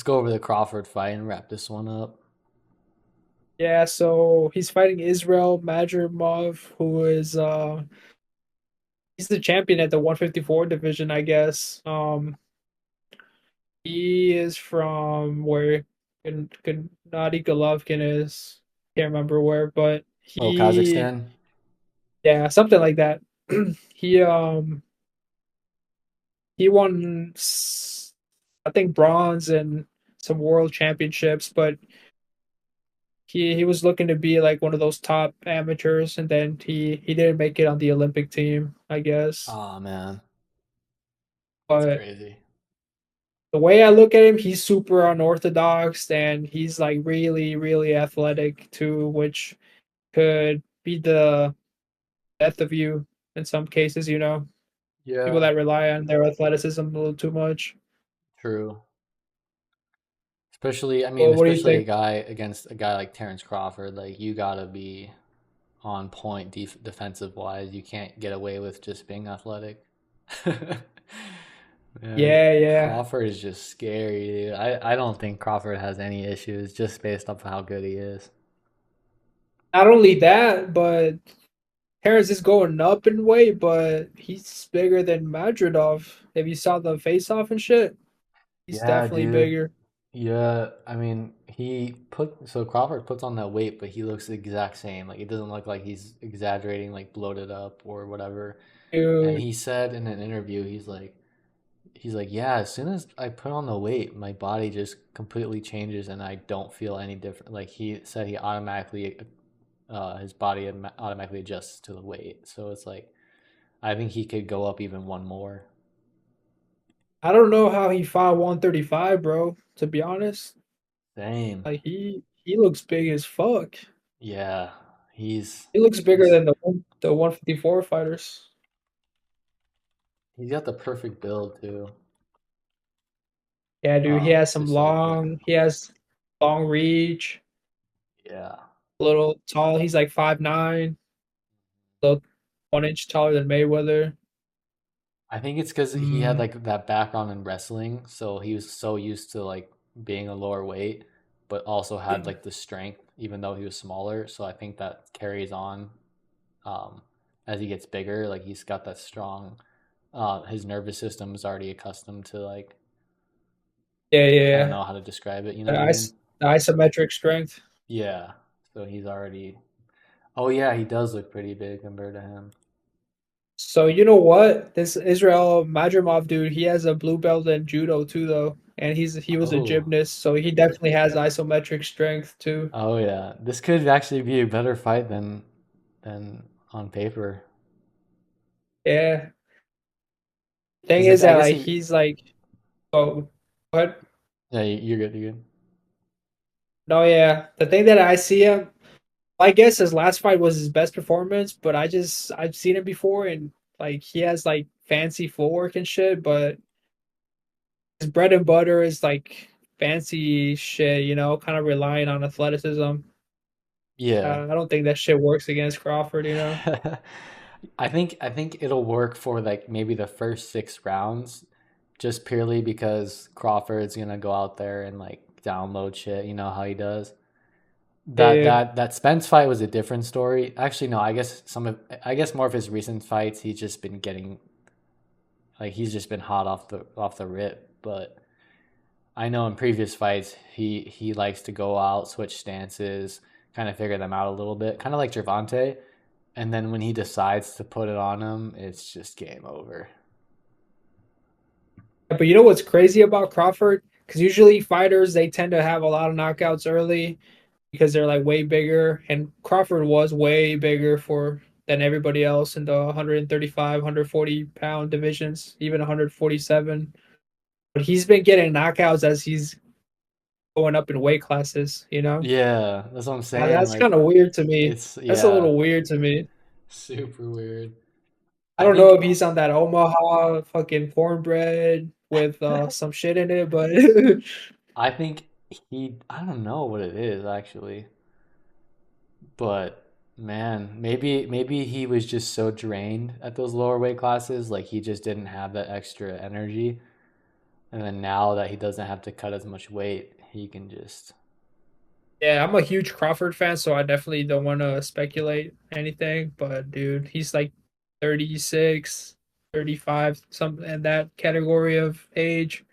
go over the Crawford fight and wrap this one up. Yeah, so he's fighting Israel Madrimov, who is he's the champion at the 154 division, I guess. He is from where Gennady Golovkin is. Can't remember where, but Oh, he Kazakhstan. yeah, something like that. he um he won I think bronze and some world championships, but he was looking to be like one of those top amateurs, and then he didn't make it on the Olympic team, I guess. Oh man, it's But crazy. the way I look at him, he's super unorthodox, and he's like really, really athletic too, which could be the death of you in some cases. People Yeah, that rely on their athleticism a little too much. true. Especially, I mean, Well, what do you especially a think? guy against a guy like Terence Crawford. Like you gotta be on point defensive wise. You can't get away with just being athletic. Yeah, Yeah, yeah. Crawford is just scary, dude. I don't think Crawford has any issues just based off of how good he is. Not only that, but Terence is going up in weight, but he's bigger than Madridov. If you saw the face off and shit, he's Yeah, definitely dude. bigger. Yeah, I mean, so Crawford puts on that weight, but he looks the exact same. Like it doesn't look like he's exaggerating, like bloated up or whatever. And Dude, he said in an interview, he's like, yeah, as soon as I put on the weight, my body just completely changes and I don't feel any different. Like he said, he automatically, his body automatically adjusts to the weight. So it's like, I think he could go up even one more. I don't know how he fought 135, bro, to be honest. Same. Like he looks big as fuck. Yeah, he's He looks bigger he's than the 154 fighters. he's got the perfect build too. Yeah, dude, It's just so quick. he has long reach, Yeah. a little tall. He's like 5'9", little 1 inch taller than Mayweather. I think it's because he had Mm, like that background in wrestling, so he was so used to like being a lower weight, but also had like the strength, even though he was smaller. So I think that carries on um, as he gets bigger. Like he's got that strong. His nervous system is already accustomed to like yeah, I don't yeah. know how to describe it. You know The, what I mean? the isometric strength. Yeah. So he's already. Oh yeah, he does look pretty big compared to him. So you know what? This Israel Madrimov dude, he has a blue belt in judo too, though, and he was a Oh. gymnast, so he definitely has isometric strength too. Oh yeah, this could actually be a better fight than on paper. Yeah. Thing Because is I that guess like he, he's like, oh, what? yeah, you're good, you're good. No, yeah. The thing that I see him, I guess his last fight was his best performance, but I've seen him before, and like he has like fancy footwork and shit, but his bread and butter is like fancy shit, kind of relying on athleticism. Yeah, I don't think that shit works against Crawford. I think it'll work for like maybe the first 6 rounds, just purely because Crawford's gonna go out there and like download shit. You know how he does. That Yeah, that that Spence fight was a different story. Actually, no, I guess more of his recent fights, he's just been getting like he's just been hot off the rip. But I know in previous fights he likes to go out, switch stances, kind of figure them out a little bit, kind of like Gervonta. And then when he decides to put it on him, it's just game over. but you know what's crazy about Crawford? Because usually fighters they tend to have a lot of knockouts early because they're like way bigger, and Crawford was way bigger for than everybody else in the 135, 140 pound divisions, even 147. But he's been getting knockouts as he's going up in weight classes. Yeah, that's what I'm And saying. that's Like kind of weird to me. it's That's a yeah, little weird to me. super weird. I I don't know think if he's on that Omaha fucking cornbread with some shit in it, but I think I don't know what it is actually, but man, maybe he was just so drained at those lower weight classes, like he just didn't have that extra energy. And then now that he doesn't have to cut as much weight, he can just Yeah, I'm a huge Crawford fan, so I definitely don't want to speculate anything. But dude, he's like 36, 35, something in that category of age.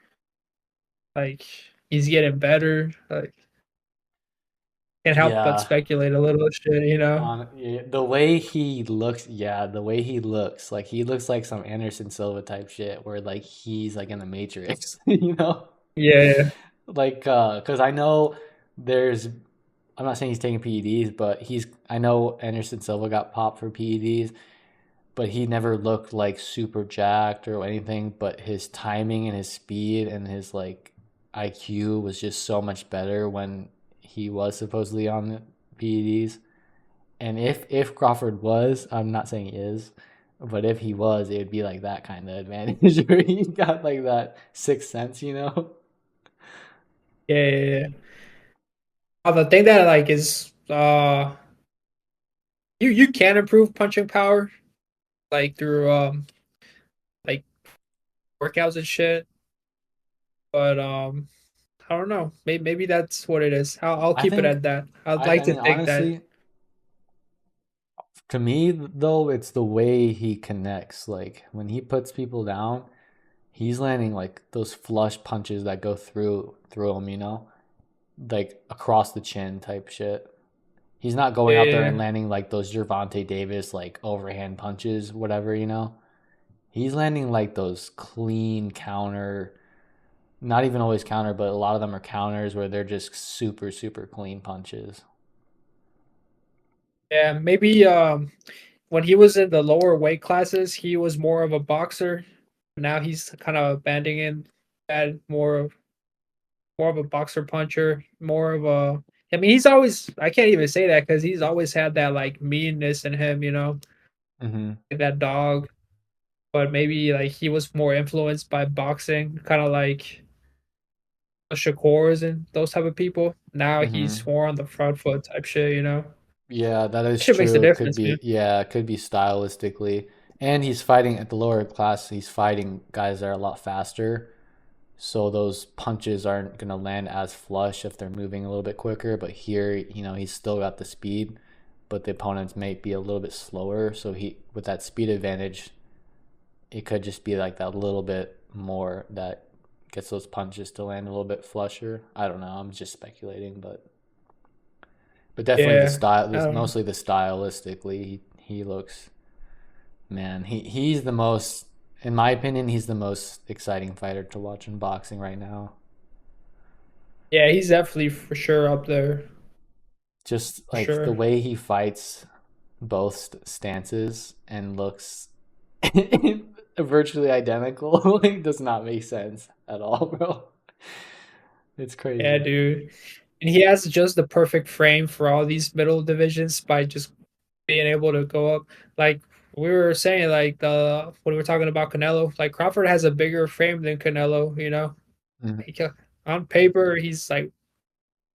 Like he's getting better. Like can't help but yeah. speculate a little shit, you know? Yeah, the way he looks, yeah, the way he looks like some Anderson Silva type shit, where like he's like in the Matrix, you know, Yeah, like because I know there's, I'm not saying he's taking PEDs, but I know Anderson Silva got popped for PEDs, but he never looked like super jacked or anything. But his timing and his speed and his like IQ was just so much better when he was supposedly on the PEDs. And if Crawford was, I'm not saying he is, but if he was, it would be like that kind of advantage where he got like that sixth sense, you know? yeah. The thing that like is you can improve punching power like through like workouts and shit, but I don't know. Maybe that's what it is. I'll I keep it think at that. I'd I like I to mean think that. honestly, to me though, it's the way he connects. Like when he puts people down, he's landing like those flush punches that go through him, you know? Like across the chin type shit. He's not going out there and Yeah, landing like those Gervonta Davis like overhand punches, whatever, you know? He's landing like those clean counter, not even always counter, but a lot of them are counters where they're just super, super clean punches. yeah. Maybe when he was in the lower weight classes, he was more of a boxer. Now he's kind of banding in that more of a boxer puncher, more of a. I mean, he's always. I can't even say that because he's always had that like meanness in him, you know, Mm-hmm. like that dog. But maybe like he was more influenced by boxing, kind of like the Shakurs and those type of people. Now he's Mm-hmm. more on the front foot type shit, you know. Yeah, that is Shit makes a true. Could difference, man. be, yeah, it could be stylistically. And he's fighting at the lower class, he's fighting guys that are a lot faster. So those punches aren't going to land as flush if they're moving a little bit quicker. But here, he's still got the speed, but the opponents may be a little bit slower. So with that speed advantage, it could just be like that little bit more that gets those punches to land a little bit flusher. I don't know. I'm just speculating, but definitely the Yeah, style. I This don't know. mostly the stylistically, he looks, man. He's the most, in my opinion, he's the most exciting fighter to watch in boxing right now. Yeah, he's definitely for sure up there, Just for like the sure. way he fights both stances and looks virtually identical, like does not make sense at all, bro. It's Yeah, crazy. dude. And he has just the perfect frame for all these middle divisions by just being able to go up. Like we were saying, like the when we were talking about Canelo, like Crawford has a bigger frame than Canelo. You know, Mhm. he, on paper he's like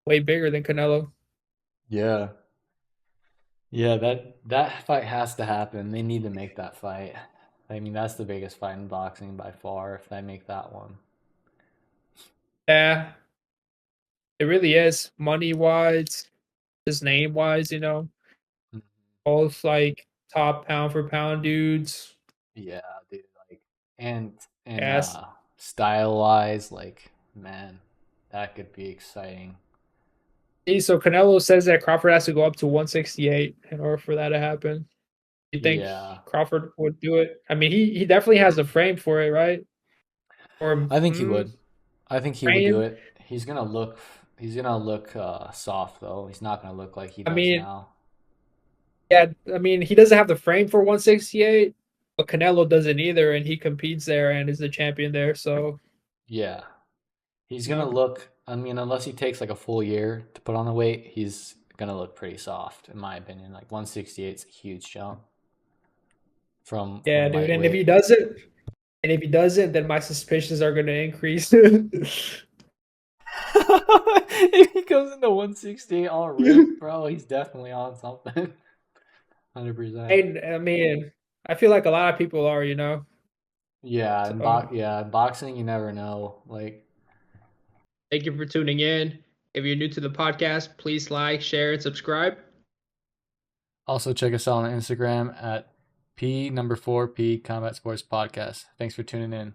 way bigger than Canelo. Yeah. Yeah, that fight has to happen. They need to make that fight. I mean, that's the biggest fight in boxing by far if they make that one. Yeah, it really is money wise, his name wise. You know, Mhm. both like top pound for pound dudes. Yeah, dude, like and Yes. style wise, like man, that could be exciting. So Canelo says that Crawford has to go up to 168 in order for that to happen. You think Yeah. Crawford would do it? I mean, he definitely has the frame for it, right? Or I think he would. I think he would do frame. it. He's gonna look soft though. He's not gonna look like he I does mean, now. yeah. I mean, he doesn't have the frame for 168, but Canelo doesn't either, and he competes there and is the champion there. So Yeah. He's you gonna know, look, I mean, unless he takes like a full year to put on the weight, he's gonna look pretty soft, in my opinion. Like 168 is a huge jump from yeah, dude. lightweight. And if he doesn't, then my suspicions are going to increase. If he goes into 168 on rip, bro, he's definitely on something. 100%. I mean, I feel like a lot of people are, you know. Yeah, So in boxing you never know. Like thank you for tuning in. If you're new to the podcast, please like, share, and subscribe. also check us out on Instagram at P number 4P Combat Sports Podcast. Thanks for tuning in.